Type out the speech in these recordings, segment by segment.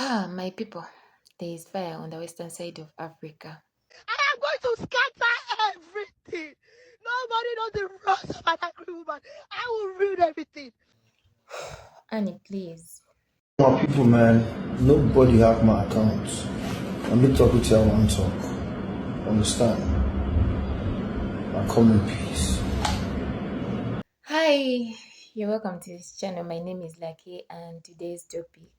My people, there is fire on the western side of Africa. I am going to scatter everything. Nobody knows the wrongs of an angry woman. I will ruin everything. Annie, please. My people, man, nobody have my accounts. Let me talk with you one talk. Understand? I come in peace. Hi, you're welcome to this channel. My name is Lucky, and today's topic.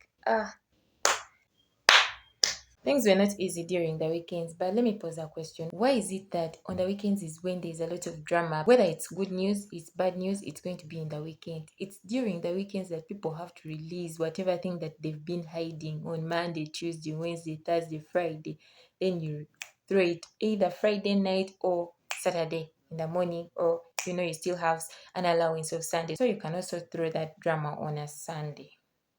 Things were not easy during the weekends, but let me pose a question. Why is it that on the weekends is when there's a lot of drama? Whether it's good news, it's bad news, it's going to be in the weekend. It's during the weekends that people have to release whatever thing that they've been hiding on Monday, Tuesday, Wednesday, Thursday, Friday. Then you throw it either Friday night or Saturday in the morning, or you still have an allowance of Sunday. So you can also throw that drama on a Sunday.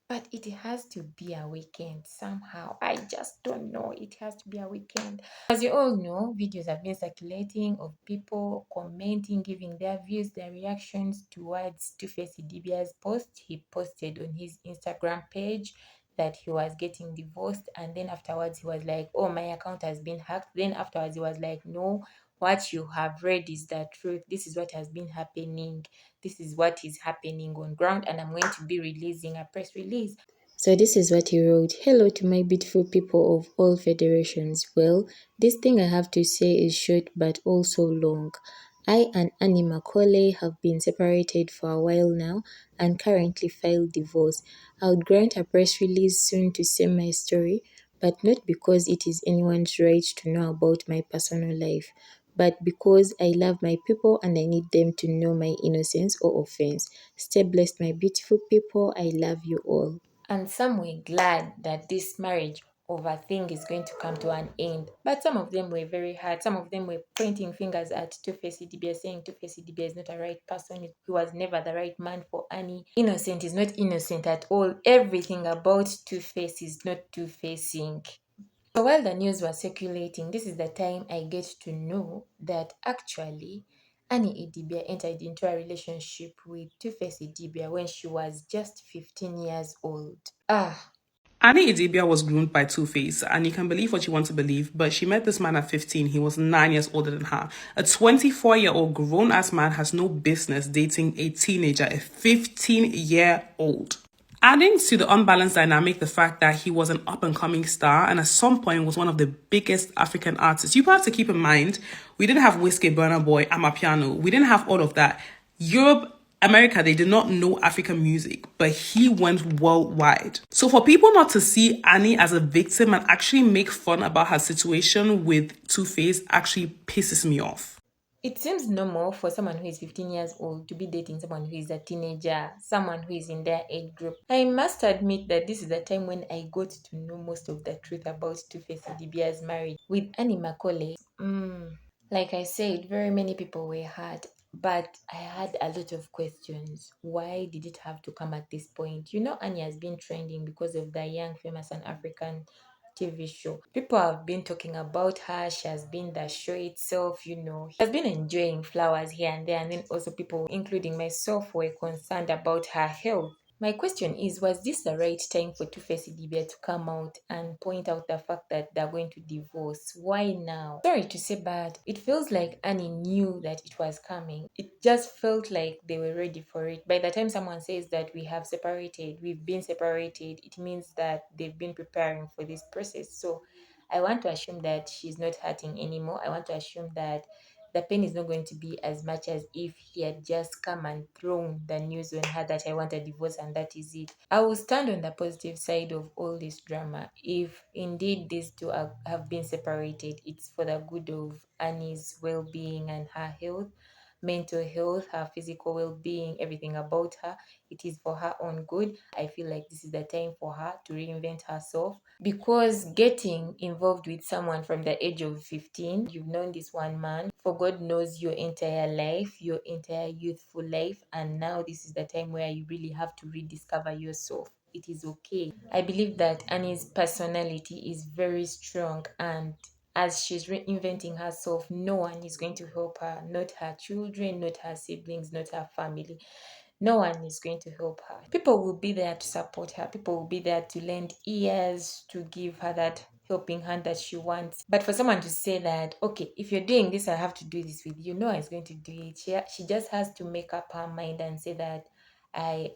But it has to be a weekend somehow. I just don't know. It has to be a weekend. As you all know, videos have been circulating of people commenting, giving their views, their reactions towards Two-Face Idibia's post. He posted on his Instagram page that he was getting divorced, and then afterwards he was like, oh, my account has been hacked. Then afterwards he was like, no, what you have read is the truth. This is what has been happening. This is what is happening on ground, and I'm going to be releasing a press release. So this is what he wrote. Hello to my beautiful people of all federations. Well, this thing I have to say is short but also long. I and Annie Macaulay have been separated for a while now and currently filed divorce. I would grant a press release soon to say my story, but not because it is anyone's right to know about my personal life, but because I love my people and I need them to know my innocence or offense. Stay blessed, my beautiful people. I love you all. And some were glad that this marriage over thing is going to come to an end. But some of them were very hurt. Some of them were pointing fingers at Two-Face Idibia, saying Two-Face Idibia is not a right person. He was never the right man for Annie. Innocent is not innocent at all. Everything about Two-Face is not two-facing. So while the news was circulating, this is the time I get to know that actually Annie Idibia entered into a relationship with Two-Face Idibia when she was just 15 years old. Annie Idibia was groomed by Two-Face, and you can believe what you want to believe, but she met this man at 15. He was 9 years older than her. A 24-year-old grown-ass man has no business dating a teenager, a 15-year-old. Adding to the unbalanced dynamic, the fact that he was an up-and-coming star and at some point was one of the biggest African artists. You have to keep in mind, we didn't have Whiskey, Burna Boy, Amapiano. We didn't have all of that. Europe, America, they did not know African music, but he went worldwide. So for people not to see Annie as a victim and actually make fun about her situation with Two-Face actually pisses me off. It seems normal for someone who is 15 years old to be dating someone who is a teenager, someone who is in their age group. I must admit that this is the time when I got to know most of the truth about Two-Face Idibia's marriage with Annie Macaulay. Like I said, very many people were hurt, but I had a lot of questions. Why did it have to come at this point? Annie has been trending because of the young, famous, and African TV show. People have been talking about her. She has been the show itself, She has been enjoying flowers here and there, and then also people, including myself, were concerned about her health. My question is, was this the right time for Two-Face Idibia to come out and point out the fact that they're going to divorce? Why now? Sorry to say, but it feels like Annie knew that it was coming. It just felt like they were ready for it. By the time someone says that we've been separated, it means that they've been preparing for this process. So I want to assume that she's not hurting anymore. I want to assume that the pain is not going to be as much as if he had just come and thrown the news on her that I want a divorce and that is it. I will stand on the positive side of all this drama. If indeed these two have been separated, it's for the good of Annie's well-being and her health, mental health, her physical well-being, everything about her. It is for her own good. I feel like this is the time for her to reinvent herself, because getting involved with someone from the age of 15, you've known this one man for God knows your entire life, your entire youthful life, and now this is the time where you really have to rediscover yourself. It is okay. I believe that Annie's personality is very strong, and as she's reinventing herself, no one is going to help her, not her children, not her siblings, not her family. no one is going to help her. People will be there to support her. People will be there to lend ears, to give her that helping hand that she wants. But for someone to say that, okay, if you're doing this, I have to do this with you, no one is going to do it. She just has to make up her mind and say that I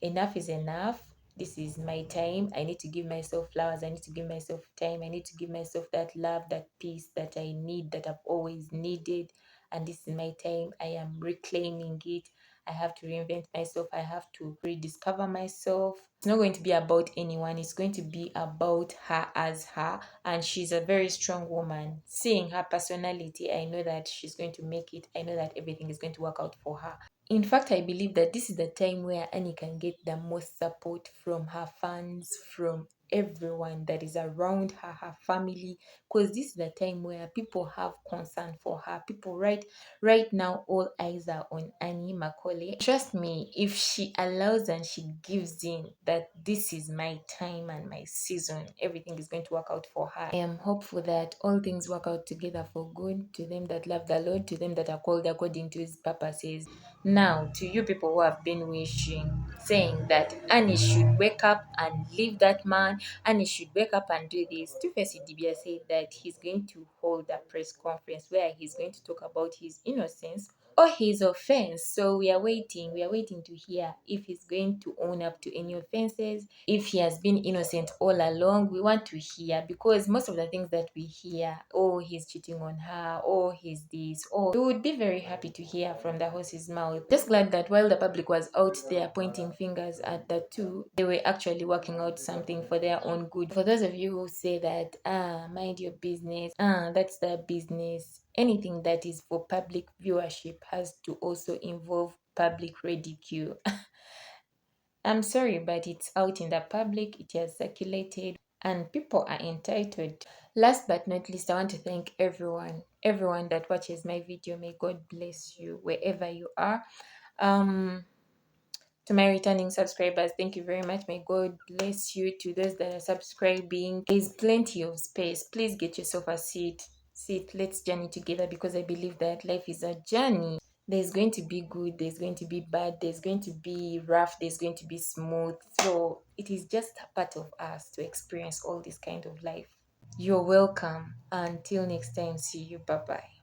enough is enough. This is my time. I need to give myself flowers. I need to give myself time. I need to give myself that love, that peace that I need, that I've always needed. And this is my time. I am reclaiming it. I have to reinvent myself. I have to rediscover myself. It's not going to be about anyone. It's going to be about her as her. And she's a very strong woman. Seeing her personality, I know that she's going to make it. I know that everything is going to work out for her. In fact, I believe that this is the time where Annie can get the most support from her fans, from everyone that is around her, her family, because this is the time where people have concern for her. People right now, all eyes are on Annie Macaulay. Trust me, if she allows and she gives in that this is my time and my season, everything is going to work out for her. I am hopeful that all things work out together for good to them that love the Lord, to them that are called according to his purposes. Now, to you people who have been wishing, saying that Annie should wake up and leave that man, Annie should wake up and do this. Two-Face Idibia said that he's going to hold a press conference where he's going to talk about his innocence or his offense. So we are waiting to hear if he's going to own up to any offenses, if he has been innocent all along. We want to hear, because most of the things that we hear, oh, he's cheating on her, oh, he's this, oh, we would be very happy to hear from the horse's mouth. Just glad that while the public was out there pointing fingers at the two, they were actually working out something for their own good. For those of you who say that, mind your business, that's their business, anything that is for public viewership has to also involve public ridicule. I'm sorry, but it's out in the public, it has circulated, and people are entitled. Last but not least, I want to thank everyone that watches my video. May God bless you wherever you are. To my returning subscribers, thank you very much. May God bless you. To those that are subscribing, there's plenty of space. Please get yourself a seat. Let's journey together, because I believe that life is a journey. There's going to be good, there's going to be bad, there's going to be rough, there's going to be smooth. So it is just a part of us to experience all this kind of life. You're welcome. Until next time, see you. Bye bye.